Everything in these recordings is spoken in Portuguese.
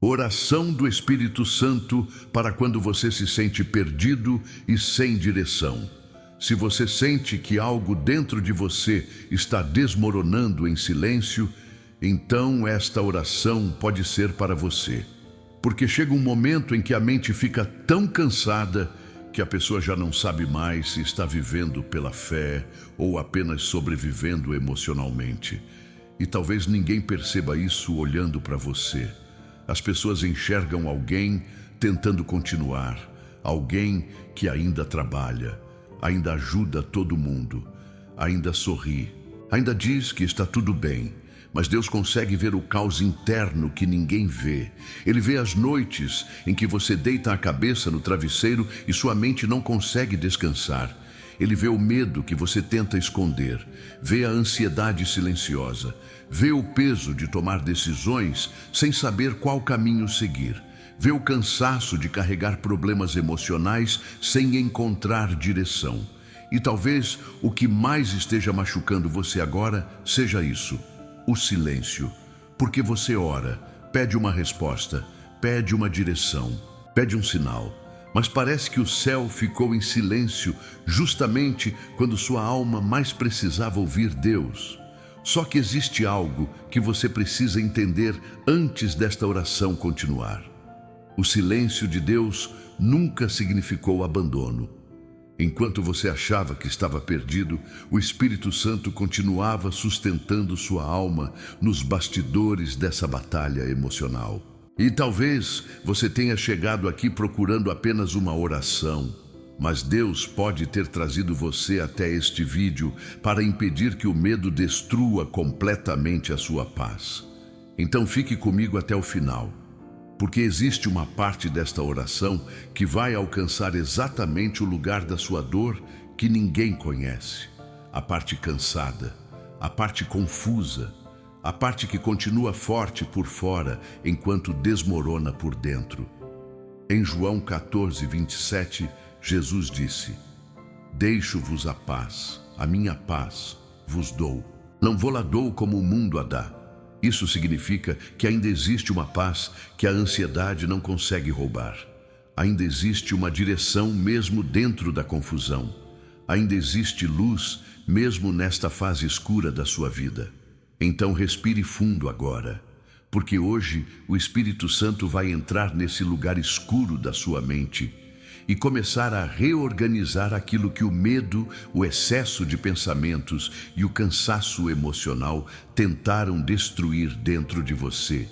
Oração do Espírito Santo para quando você se sente perdido e sem direção. Se você sente que algo dentro de você está desmoronando em silêncio, então esta oração pode ser para você. Porque chega um momento em que a mente fica tão cansada que a pessoa já não sabe mais se está vivendo pela fé ou apenas sobrevivendo emocionalmente. E talvez ninguém perceba isso olhando para você. As pessoas enxergam alguém tentando continuar, alguém que ainda trabalha, ainda ajuda todo mundo, ainda sorri, ainda diz que está tudo bem. Mas Deus consegue ver o caos interno que ninguém vê. Ele vê as noites em que você deita a cabeça no travesseiro e sua mente não consegue descansar. Ele vê o medo que você tenta esconder, vê a ansiedade silenciosa, vê o peso de tomar decisões sem saber qual caminho seguir, vê o cansaço de carregar problemas emocionais sem encontrar direção. E talvez o que mais esteja machucando você agora seja isso: o silêncio. Porque você ora, pede uma resposta, pede uma direção, pede um sinal. Mas parece que o céu ficou em silêncio justamente quando sua alma mais precisava ouvir Deus. Só que existe algo que você precisa entender antes desta oração continuar. O silêncio de Deus nunca significou abandono. Enquanto você achava que estava perdido, o Espírito Santo continuava sustentando sua alma nos bastidores dessa batalha emocional. E talvez você tenha chegado aqui procurando apenas uma oração, mas Deus pode ter trazido você até este vídeo para impedir que o medo destrua completamente a sua paz. Então fique comigo até o final, porque existe uma parte desta oração que vai alcançar exatamente o lugar da sua dor que ninguém conhece. A parte cansada, a parte confusa, a parte que continua forte por fora enquanto desmorona por dentro. Em João 14:27, Jesus disse: "Deixo-vos a paz, a minha paz vos dou. Não vou-la dou como o mundo a dá." Isso significa que ainda existe uma paz que a ansiedade não consegue roubar. Ainda existe uma direção mesmo dentro da confusão. Ainda existe luz mesmo nesta fase escura da sua vida. Então respire fundo agora, porque hoje o Espírito Santo vai entrar nesse lugar escuro da sua mente e começar a reorganizar aquilo que o medo, o excesso de pensamentos e o cansaço emocional tentaram destruir dentro de você.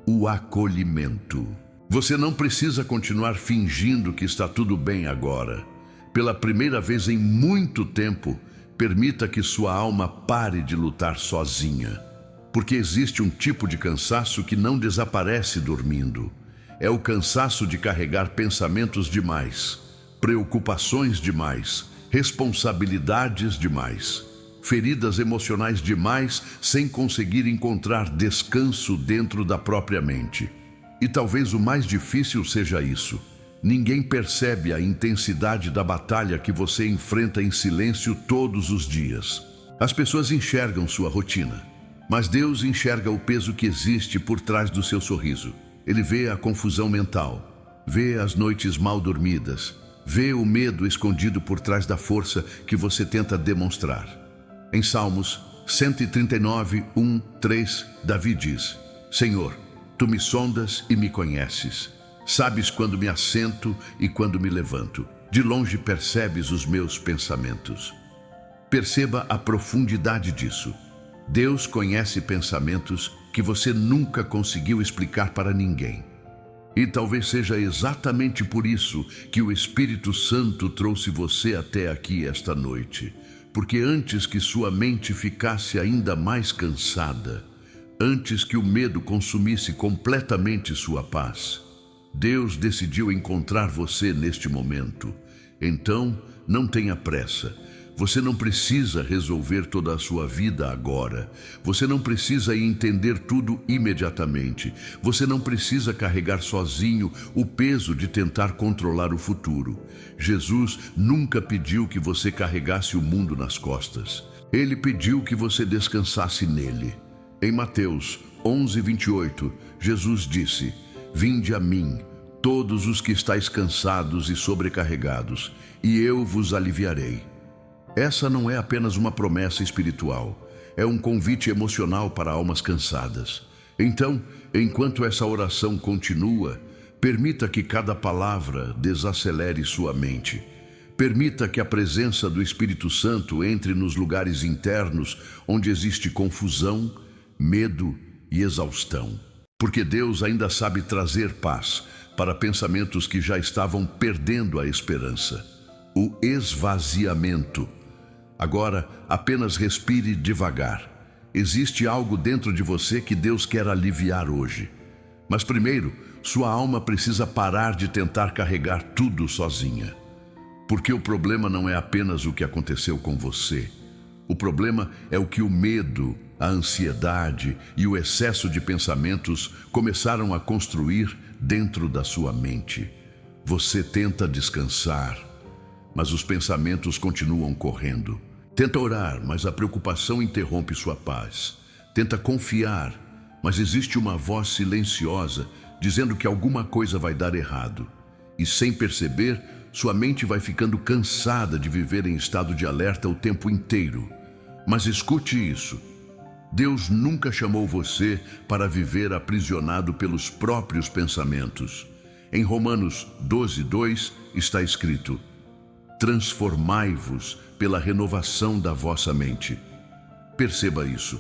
O acolhimento. Você não precisa continuar fingindo que está tudo bem agora. Pela primeira vez em muito tempo, permita que sua alma pare de lutar sozinha. Porque existe um tipo de cansaço que não desaparece dormindo. É o cansaço de carregar pensamentos demais, preocupações demais, responsabilidades demais, feridas emocionais demais sem conseguir encontrar descanso dentro da própria mente. E talvez o mais difícil seja isso: ninguém percebe a intensidade da batalha que você enfrenta em silêncio todos os dias. As pessoas enxergam sua rotina, mas Deus enxerga o peso que existe por trás do seu sorriso. Ele vê a confusão mental, vê as noites mal dormidas, vê o medo escondido por trás da força que você tenta demonstrar. Em Salmos 139, 1, 3, Davi diz: "Senhor, tu me sondas e me conheces. Sabes quando me assento e quando me levanto. De longe percebes os meus pensamentos." Perceba a profundidade disso. Deus conhece pensamentos que você nunca conseguiu explicar para ninguém. E talvez seja exatamente por isso que o Espírito Santo trouxe você até aqui esta noite. Porque antes que sua mente ficasse ainda mais cansada, antes que o medo consumisse completamente sua paz, Deus decidiu encontrar você neste momento. Então, não tenha pressa. Você não precisa resolver toda a sua vida agora. Você não precisa entender tudo imediatamente. Você não precisa carregar sozinho o peso de tentar controlar o futuro. Jesus nunca pediu que você carregasse o mundo nas costas. Ele pediu que você descansasse nele. Em Mateus 11:28, Jesus disse: Vinde a mim, todos os que estáis cansados e sobrecarregados, e eu vos aliviarei. Essa não é apenas uma promessa espiritual, é um convite emocional para almas cansadas. Então, enquanto essa oração continua, permita que cada palavra desacelere sua mente. Permita que a presença do Espírito Santo entre nos lugares internos onde existe confusão, medo e exaustão. Porque Deus ainda sabe trazer paz para pensamentos que já estavam perdendo a esperança. O esvaziamento. Agora, apenas respire devagar. Existe algo dentro de você que Deus quer aliviar hoje. Mas primeiro, sua alma precisa parar de tentar carregar tudo sozinha. Porque o problema não é apenas o que aconteceu com você. O problema é o que o medo, a ansiedade e o excesso de pensamentos começaram a construir dentro da sua mente. Você tenta descansar, mas os pensamentos continuam correndo. Tenta orar, mas a preocupação interrompe sua paz. Tenta confiar, mas existe uma voz silenciosa dizendo que alguma coisa vai dar errado. E sem perceber, sua mente vai ficando cansada de viver em estado de alerta o tempo inteiro. Mas escute isso. Deus nunca chamou você para viver aprisionado pelos próprios pensamentos. Em Romanos 12:2 está escrito: transformai-vos pela renovação da vossa mente. Perceba isso.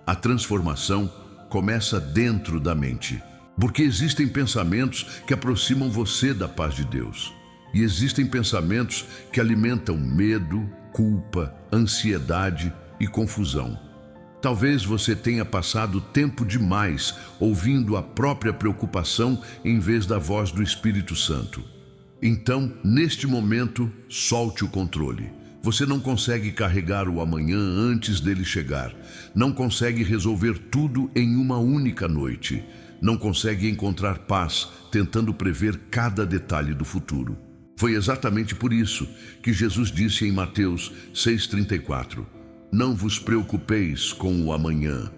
A transformação começa dentro da mente. Porque existem pensamentos que aproximam você da paz de Deus. E existem pensamentos que alimentam medo, culpa, ansiedade e confusão. Talvez você tenha passado tempo demais ouvindo a própria preocupação em vez da voz do Espírito Santo. Então, neste momento, solte o controle. Você não consegue carregar o amanhã antes dele chegar. Não consegue resolver tudo em uma única noite. Não consegue encontrar paz tentando prever cada detalhe do futuro. Foi exatamente por isso que Jesus disse em Mateus 6:34, não vos preocupeis com o amanhã,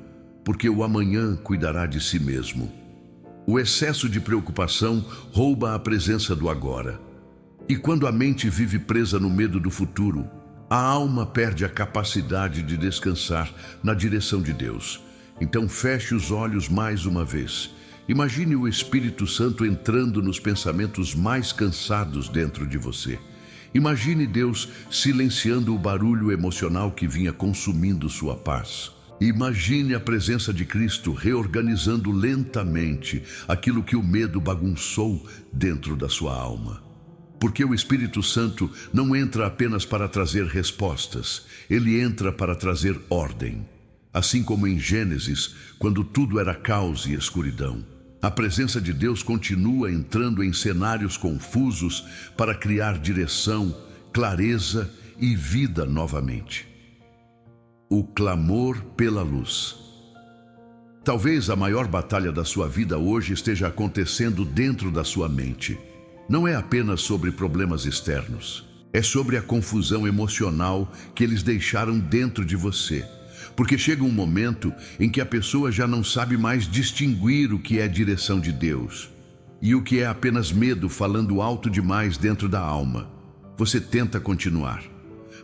porque o amanhã cuidará de si mesmo. O excesso de preocupação rouba a presença do agora. E quando a mente vive presa no medo do futuro, a alma perde a capacidade de descansar na direção de Deus. Então feche os olhos mais uma vez. Imagine o Espírito Santo entrando nos pensamentos mais cansados dentro de você. Imagine Deus silenciando o barulho emocional que vinha consumindo sua paz. Imagine a presença de Cristo reorganizando lentamente aquilo que o medo bagunçou dentro da sua alma. Porque o Espírito Santo não entra apenas para trazer respostas, ele entra para trazer ordem. Assim como em Gênesis, quando tudo era caos e escuridão. A presença de Deus continua entrando em cenários confusos para criar direção, clareza e vida novamente. O clamor pela luz. Talvez a maior batalha da sua vida hoje esteja acontecendo dentro da sua mente. Não é apenas sobre problemas externos. É sobre a confusão emocional que eles deixaram dentro de você. Porque chega um momento em que a pessoa já não sabe mais distinguir o que é direção de Deus e o que é apenas medo falando alto demais dentro da alma. Você tenta continuar,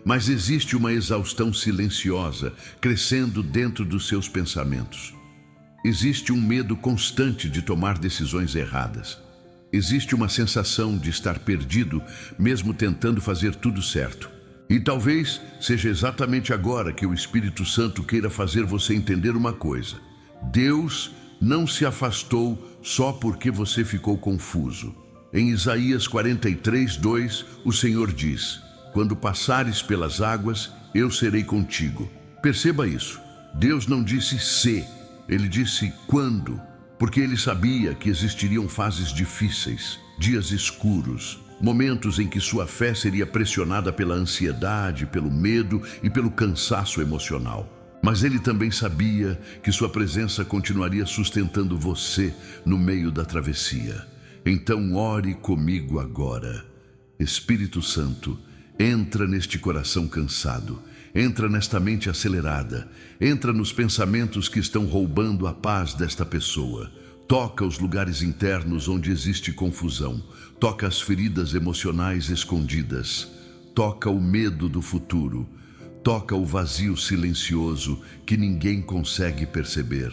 mas existe uma exaustão silenciosa crescendo dentro dos seus pensamentos. Existe um medo constante de tomar decisões erradas. Existe uma sensação de estar perdido, mesmo tentando fazer tudo certo. E talvez seja exatamente agora que o Espírito Santo queira fazer você entender uma coisa. Deus não se afastou só porque você ficou confuso. Em Isaías 43:2, o Senhor diz: quando passares pelas águas, eu serei contigo. Perceba isso. Deus não disse se, ele disse quando, porque ele sabia que existiriam fases difíceis, dias escuros, momentos em que sua fé seria pressionada pela ansiedade, pelo medo e pelo cansaço emocional. Mas ele também sabia que sua presença continuaria sustentando você no meio da travessia. Então ore comigo agora. Espírito Santo, entra neste coração cansado. Entra nesta mente acelerada. Entra nos pensamentos que estão roubando a paz desta pessoa. Toca os lugares internos onde existe confusão. Toca as feridas emocionais escondidas. Toca o medo do futuro. Toca o vazio silencioso que ninguém consegue perceber.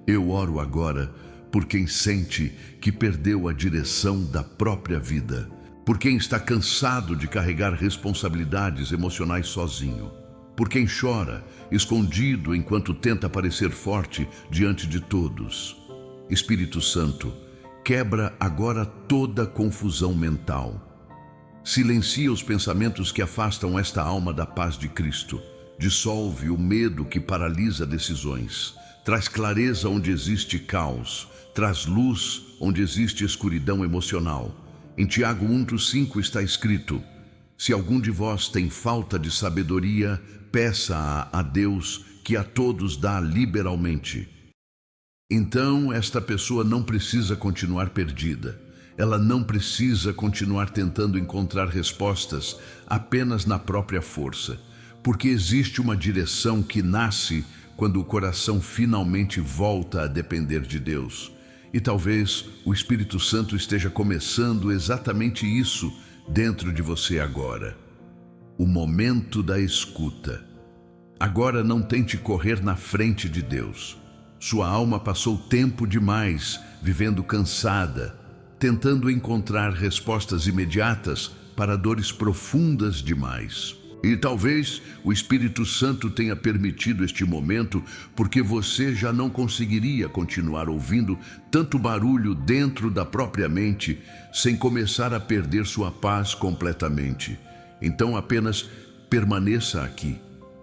Eu oro agora por quem sente que perdeu a direção da própria vida. Por quem está cansado de carregar responsabilidades emocionais sozinho. Por quem chora, escondido enquanto tenta parecer forte diante de todos. Espírito Santo, quebra agora toda confusão mental. Silencia os pensamentos que afastam esta alma da paz de Cristo. Dissolve o medo que paralisa decisões. Traz clareza onde existe caos. Traz luz onde existe escuridão emocional. Em Tiago 1:5 está escrito: se algum de vós tem falta de sabedoria, peça-a a Deus, que a todos dá liberalmente. Então, esta pessoa não precisa continuar perdida. Ela não precisa continuar tentando encontrar respostas apenas na própria força, porque existe uma direção que nasce quando o coração finalmente volta a depender de Deus. E talvez o Espírito Santo esteja começando exatamente isso dentro de você agora. O momento da escuta. Agora não tente correr na frente de Deus. Sua alma passou tempo demais vivendo cansada, tentando encontrar respostas imediatas para dores profundas demais. E talvez o Espírito Santo tenha permitido este momento porque você já não conseguiria continuar ouvindo tanto barulho dentro da própria mente sem começar a perder sua paz completamente. Então apenas permaneça aqui,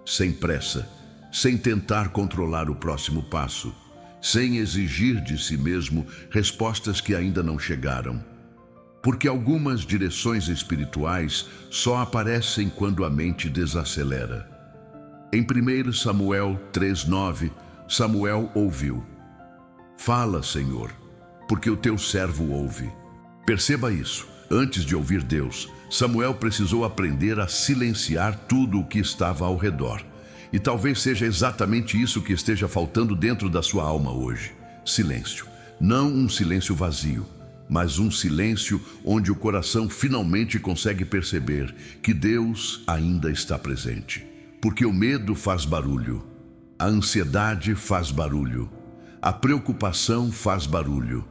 sem pressa, sem tentar controlar o próximo passo, sem exigir de si mesmo respostas que ainda não chegaram. Porque algumas direções espirituais só aparecem quando a mente desacelera. Em 1 Samuel 3:9, Samuel ouviu: fala, Senhor, porque o teu servo ouve. Perceba isso. Antes de ouvir Deus, Samuel precisou aprender a silenciar tudo o que estava ao redor. E talvez seja exatamente isso que esteja faltando dentro da sua alma hoje. Silêncio. Não um silêncio vazio, mas um silêncio onde o coração finalmente consegue perceber que Deus ainda está presente. Porque o medo faz barulho, a ansiedade faz barulho, a preocupação faz barulho,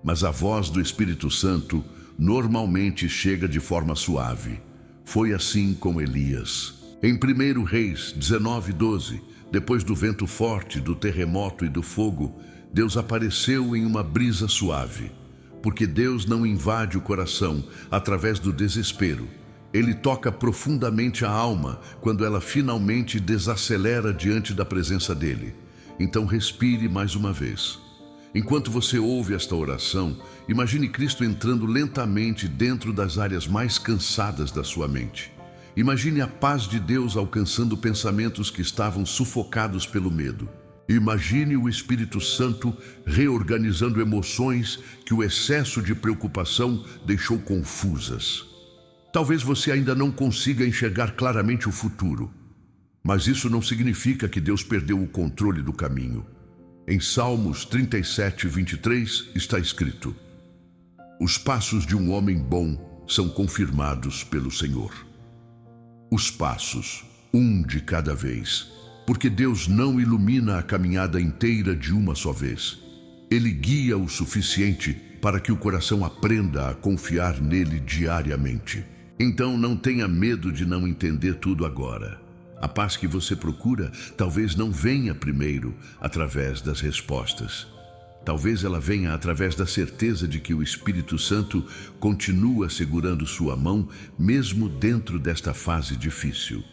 mas a voz do Espírito Santo normalmente chega de forma suave. Foi assim com Elias. Em 1 Reis 19:12, depois do vento forte, do terremoto e do fogo, Deus apareceu em uma brisa suave. Porque Deus não invade o coração através do desespero. Ele toca profundamente a alma quando ela finalmente desacelera diante da presença dele. Então respire mais uma vez. Enquanto você ouve esta oração, imagine Cristo entrando lentamente dentro das áreas mais cansadas da sua mente. Imagine a paz de Deus alcançando pensamentos que estavam sufocados pelo medo. Imagine o Espírito Santo reorganizando emoções que o excesso de preocupação deixou confusas. Talvez você ainda não consiga enxergar claramente o futuro, mas isso não significa que Deus perdeu o controle do caminho. Em Salmos 37:23 está escrito: os passos de um homem bom são confirmados pelo Senhor. Os passos, um de cada vez. Porque Deus não ilumina a caminhada inteira de uma só vez. Ele guia o suficiente para que o coração aprenda a confiar nele diariamente. Então não tenha medo de não entender tudo agora. A paz que você procura talvez não venha primeiro através das respostas. Talvez ela venha através da certeza de que o Espírito Santo continua segurando sua mão mesmo dentro desta fase difícil.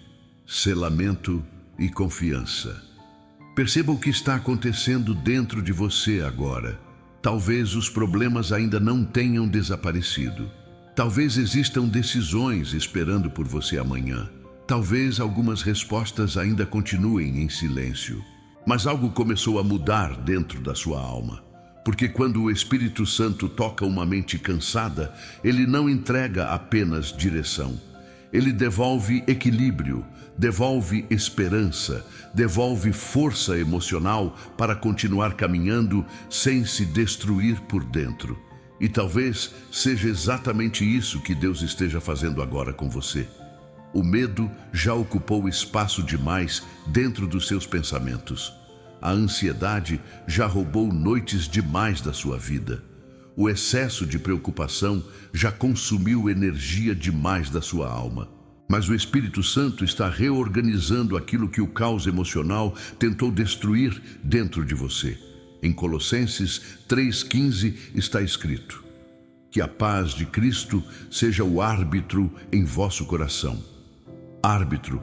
Selamento e confiança. Perceba o que está acontecendo dentro de você agora. Talvez os problemas ainda não tenham desaparecido. Talvez existam decisões esperando por você amanhã. Talvez algumas respostas ainda continuem em silêncio. Mas algo começou a mudar dentro da sua alma. Porque quando o Espírito Santo toca uma mente cansada, ele não entrega apenas direção. Ele devolve equilíbrio, devolve esperança, devolve força emocional para continuar caminhando sem se destruir por dentro. E talvez seja exatamente isso que Deus esteja fazendo agora com você. O medo já ocupou espaço demais dentro dos seus pensamentos. A ansiedade já roubou noites demais da sua vida. O excesso de preocupação já consumiu energia demais da sua alma. Mas o Espírito Santo está reorganizando aquilo que o caos emocional tentou destruir dentro de você. Em Colossenses 3,15 está escrito: que a paz de Cristo seja o árbitro em vosso coração. Árbitro.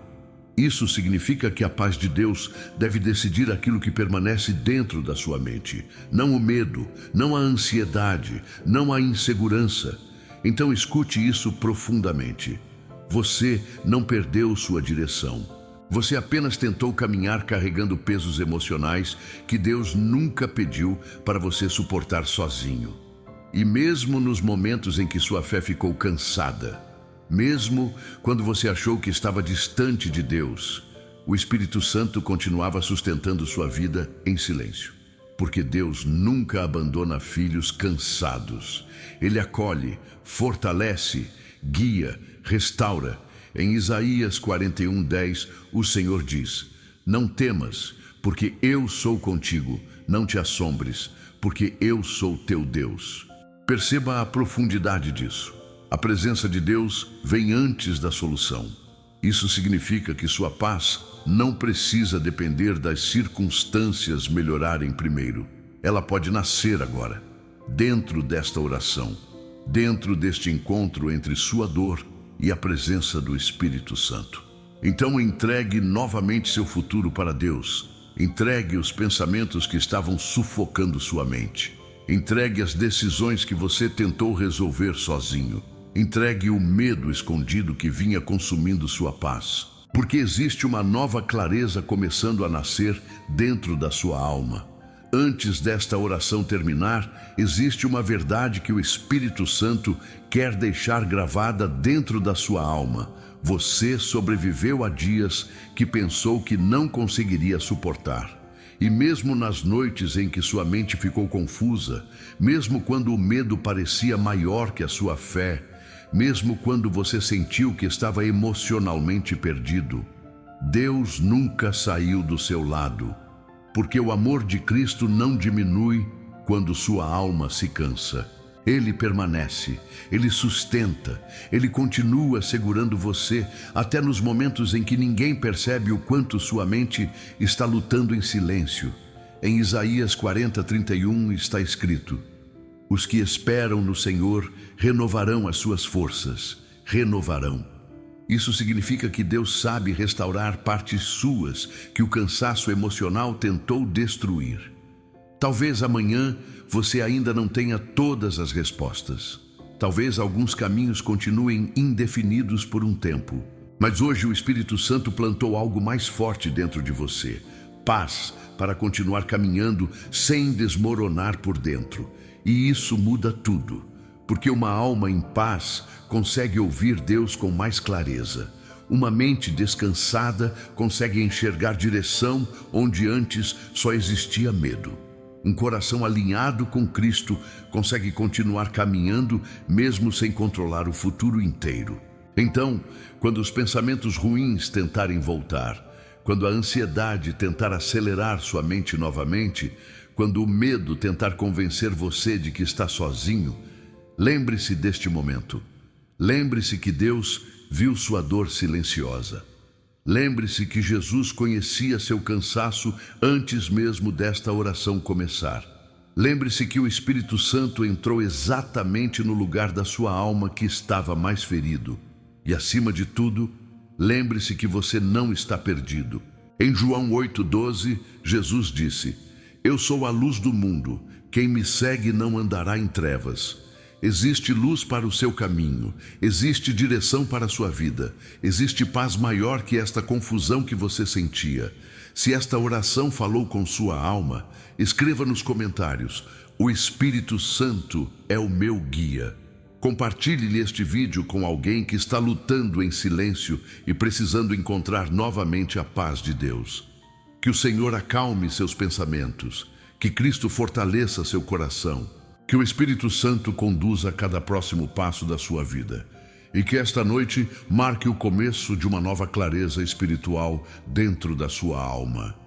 Isso significa que a paz de Deus deve decidir aquilo que permanece dentro da sua mente. Não o medo, não a ansiedade, não a insegurança. Então escute isso profundamente. Você não perdeu sua direção. Você apenas tentou caminhar carregando pesos emocionais que Deus nunca pediu para você suportar sozinho. E mesmo nos momentos em que sua fé ficou cansada, mesmo quando você achou que estava distante de Deus, o Espírito Santo continuava sustentando sua vida em silêncio. Porque Deus nunca abandona filhos cansados. Ele acolhe, fortalece, guia, restaura. Em Isaías 41:10, o Senhor diz: não temas, porque eu sou contigo. Não te assombres, porque eu sou teu Deus. Perceba a profundidade disso. A presença de Deus vem antes da solução. Isso significa que sua paz não precisa depender das circunstâncias melhorarem primeiro. Ela pode nascer agora, dentro desta oração, dentro deste encontro entre sua dor e a presença do Espírito Santo. Então entregue novamente seu futuro para Deus. Entregue os pensamentos que estavam sufocando sua mente. Entregue as decisões que você tentou resolver sozinho. Entregue o medo escondido que vinha consumindo sua paz. Porque existe uma nova clareza começando a nascer dentro da sua alma. Antes desta oração terminar, existe uma verdade que o Espírito Santo quer deixar gravada dentro da sua alma. Você sobreviveu a dias que pensou que não conseguiria suportar. E mesmo nas noites em que sua mente ficou confusa, mesmo quando o medo parecia maior que a sua fé, mesmo quando você sentiu que estava emocionalmente perdido, Deus nunca saiu do seu lado. Porque o amor de Cristo não diminui quando sua alma se cansa. Ele permanece, Ele sustenta, Ele continua segurando você até nos momentos em que ninguém percebe o quanto sua mente está lutando em silêncio. Em Isaías 40:31 está escrito: os que esperam no Senhor renovarão as suas forças, renovarão. Isso significa que Deus sabe restaurar partes suas que o cansaço emocional tentou destruir. Talvez amanhã você ainda não tenha todas as respostas. Talvez alguns caminhos continuem indefinidos por um tempo. Mas hoje o Espírito Santo plantou algo mais forte dentro de você. Paz para continuar caminhando sem desmoronar por dentro. E isso muda tudo. Porque uma alma em paz consegue ouvir Deus com mais clareza. Uma mente descansada consegue enxergar direção onde antes só existia medo. Um coração alinhado com Cristo consegue continuar caminhando mesmo sem controlar o futuro inteiro. Então, quando os pensamentos ruins tentarem voltar, quando a ansiedade tentar acelerar sua mente novamente, quando o medo tentar convencer você de que está sozinho, lembre-se deste momento. Lembre-se que Deus viu sua dor silenciosa. Lembre-se que Jesus conhecia seu cansaço antes mesmo desta oração começar. Lembre-se que o Espírito Santo entrou exatamente no lugar da sua alma que estava mais ferido. E acima de tudo, lembre-se que você não está perdido. Em João 8:12, Jesus disse: eu sou a luz do mundo. Quem me segue não andará em trevas. Existe luz para o seu caminho, existe direção para a sua vida, existe paz maior que esta confusão que você sentia. Se esta oração falou com sua alma, escreva nos comentários: o Espírito Santo é o meu guia. Compartilhe este vídeo com alguém que está lutando em silêncio e precisando encontrar novamente a paz de Deus. Que o Senhor acalme seus pensamentos, que Cristo fortaleça seu coração, que o Espírito Santo conduza cada próximo passo da sua vida e que esta noite marque o começo de uma nova clareza espiritual dentro da sua alma.